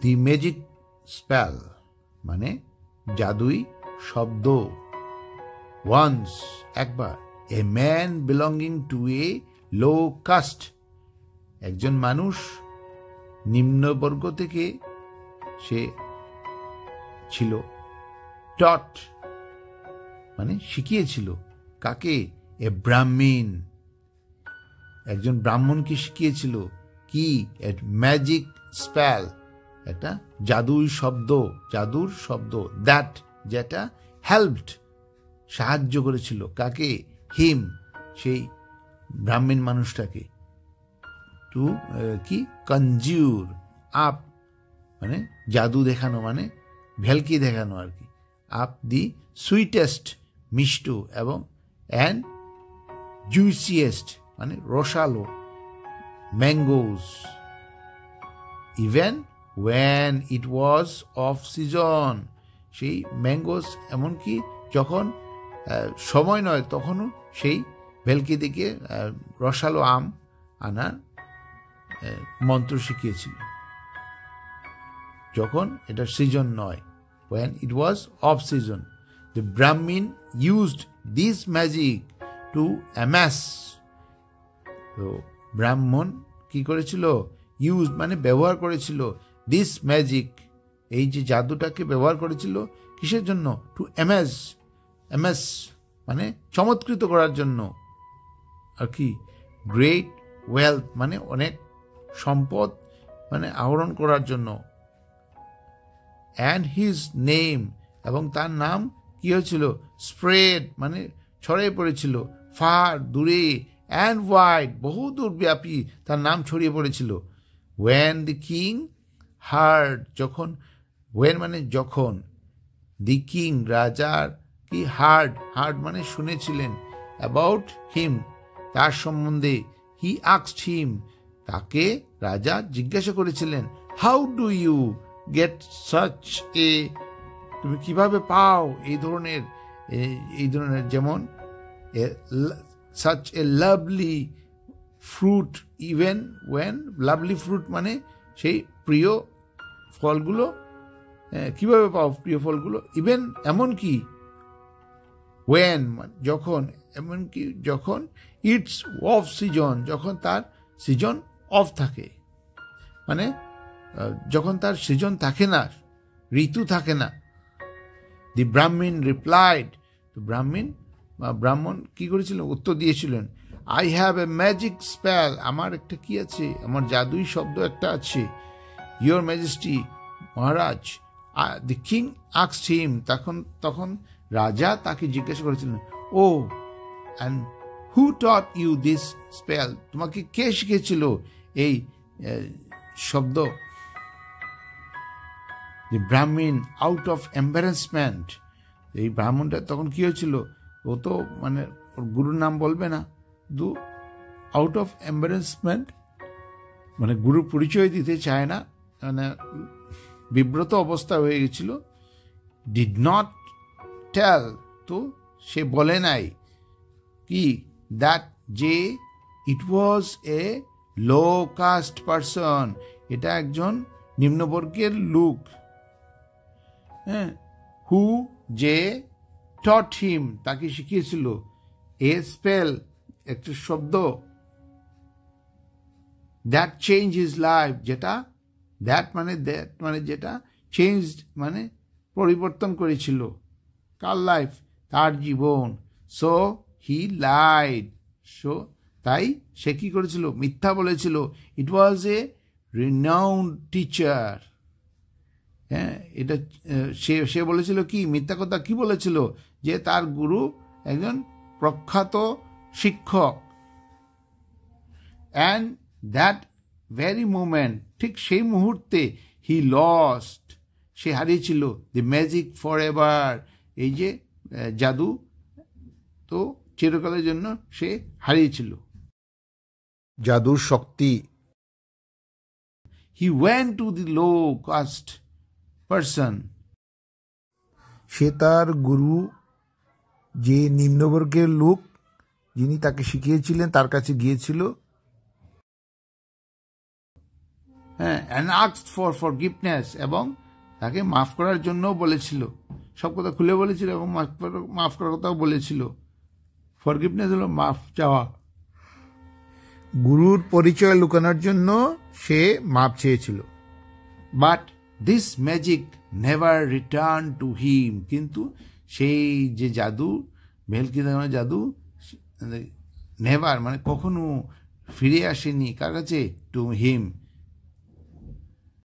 দি magic spell মানে জাদুই শব্দ। ওয়ান্স একবার, a man belonging to a low caste একজন মানুষ নিম্নবর্গ থেকে সে ছিল, টট মানে শিখিয়েছিল কাকে? এ ব্রাহ্মণ একজন ব্রাহ্মণকে শিখিয়েছিল কি? এ ম্যাজিক স্পেল একটা জাদুর শব্দ, দ্যাট যেটা হেল্পড সাহায্য করেছিল কাকে? হিম সেই ব্রাহ্মণ মানুষটাকে, টু কি কনজিউর আপ মানে জাদু দেখানো মানে ভেলকি দেখানো আর কি, আপ দি সুইটেস্ট মিষ্ট এবং অ্যান্ড জুইসিয়েস্ট মানে রসালো mangoes even when it was off season সেই ম্যাঙ্গোস এমনকি যখন সময় নয় তখনও সেই ভেলকি থেকে রসালো আম আনার মন্ত্র শিখিয়েছিল যখন এটা সিজন নয়, when it was off season. The Brahmin used this magic to amass. তো ব্রাহ্মণ কি করেছিল? ইউজ মানে ব্যবহার করেছিল, দিস ম্যাজিক এই যে জাদুটাকে ব্যবহার করেছিল কিসের জন্য? টু অ্যামাস মানে চমৎকৃত করার জন্য আর কি, গ্রেট ওয়েলথ মানে অনেক সম্পদ মানে আহরণ করার জন্য। অ্যান্ড হিজ নেম এবং তার নাম কি হয়েছিল? স্প্রেড মানে ছড়িয়ে পড়েছিল, ফার দূরে, অ্যান্ড ওয়াইড বহু দূরব্যাপী তার নাম ছড়িয়ে পড়েছিল। ওয়েন দি কিং হার্ড যখন, ওয়েন মানে যখন, দি কিং রাজার কি হার্ড মানে শুনেছিলেন, অ্যাবাউট হিম তার সম্বন্ধে, হি আস্কড হিম তাকে রাজা জিজ্ঞাসা করেছিলেন, how do you get such a তুমি কিভাবে পাও এই ধরনের যেমন such a lovely fruit, even when lovely fruit মানে সেই প্রিয় ফলগুলো, কিভাবে পাও প্রিয় ফলগুলো, ইভেন এমনকি ওয়েন যখন, এমনকি যখন ইটস অফ সিজন যখন তার সিজন অফ থাকে মানে যখন তার সিজন থাকে না, ঋতু থাকে না। দি ব্রাহ্মণ রিপ্লাইড, তো ব্রাহ্মণ কি করেছিল? উত্তর দিয়েছিলেন, I have a magic spell আমার একটা কি আছে? আমার জাদুই শব্দ একটা আছে। ইয়োর ম্যাজেস্টি মহারাজ, দি কিং আস্কড হিম তখন রাজা তাকে জিজ্ঞাসা করেছিলেন, oh and who taught you this spell তোমাকে কে শিখেছিল এই শব্দ? দি ব্রাহ্মণ আউট অফ এম্বারাসমেন্ট, এই ব্রাহ্মণটা তখন কি হয়েছিল? ও তো মানে ওর গুরুর নাম বলবে না, আউট অফ এম্বারাসমেন্ট মানে গুরু পরিচয় দিতে চায় না, মানে বিব্রত অবস্থা হয়ে গেছিল। ডিড নট টেল, তো সে বলে নাই কি? দ্যাট যে ইট ওয়াজ এ লো কাস্ট পারসন এটা একজন নিম্নবর্গের লোক, হ্যাঁ, হু যে টট হিম তাকে শিখিয়েছিল, এ স্পেল একটা শব্দ, দ্যাট চেঞ্জ হিজ লাইফ যেটা, দ্যাট মানে যেটা, চেঞ্জ মানে পরিবর্তন করেছিল কার লাইফ? তার জীবন। সো হি লাইড, সো তাই সে কি করেছিল? মিথ্যা বলেছিল। ইট ওয়াজ এ রিনাউন্ড টিচার, হ্যাঁ, এটা সে বলেছিল কি? মিথ্যা কথা কি বলেছিল? যে তার গুরু একজন প্রখ্যাত শিক্ষক। অ্যান্ড দ্যাট ভেরি মোমেন্ট ঠিক সেই মুহূর্তে হি লস্ট সে হারিয়েছিল দি ম্যাজিক ফর এভার এই যে জাদু তো চিরকালের জন্য সে হারিয়েছিল জাদুর শক্তি। He went to the low caste person, সে তার গুরু যে নিম্নবর্গের লোক যিনি তাকে শিখিয়েছিলেন তার কাছে গিয়েছিল। হ্যাঁ, অ্যান্ড আস্কড ফর ফরগিভনেস, এবং তাকে মাফ করার জন্যও বলেছিল। সব কথা খুলে বলেছিল এবং মাফ করার কথাও বলেছিল। ফরগিভনেস হলো মাফ চাওয়া। গুরুর পরিচয় লুকানোর জন্য সে মাপ চেয়েছিল। But this magic never return to him, কিন্তু সেই যে জাদু, মেলকিদানের জাদু, নেভার মানে কখনো ফিরে আসেনি কার কাছে? To him,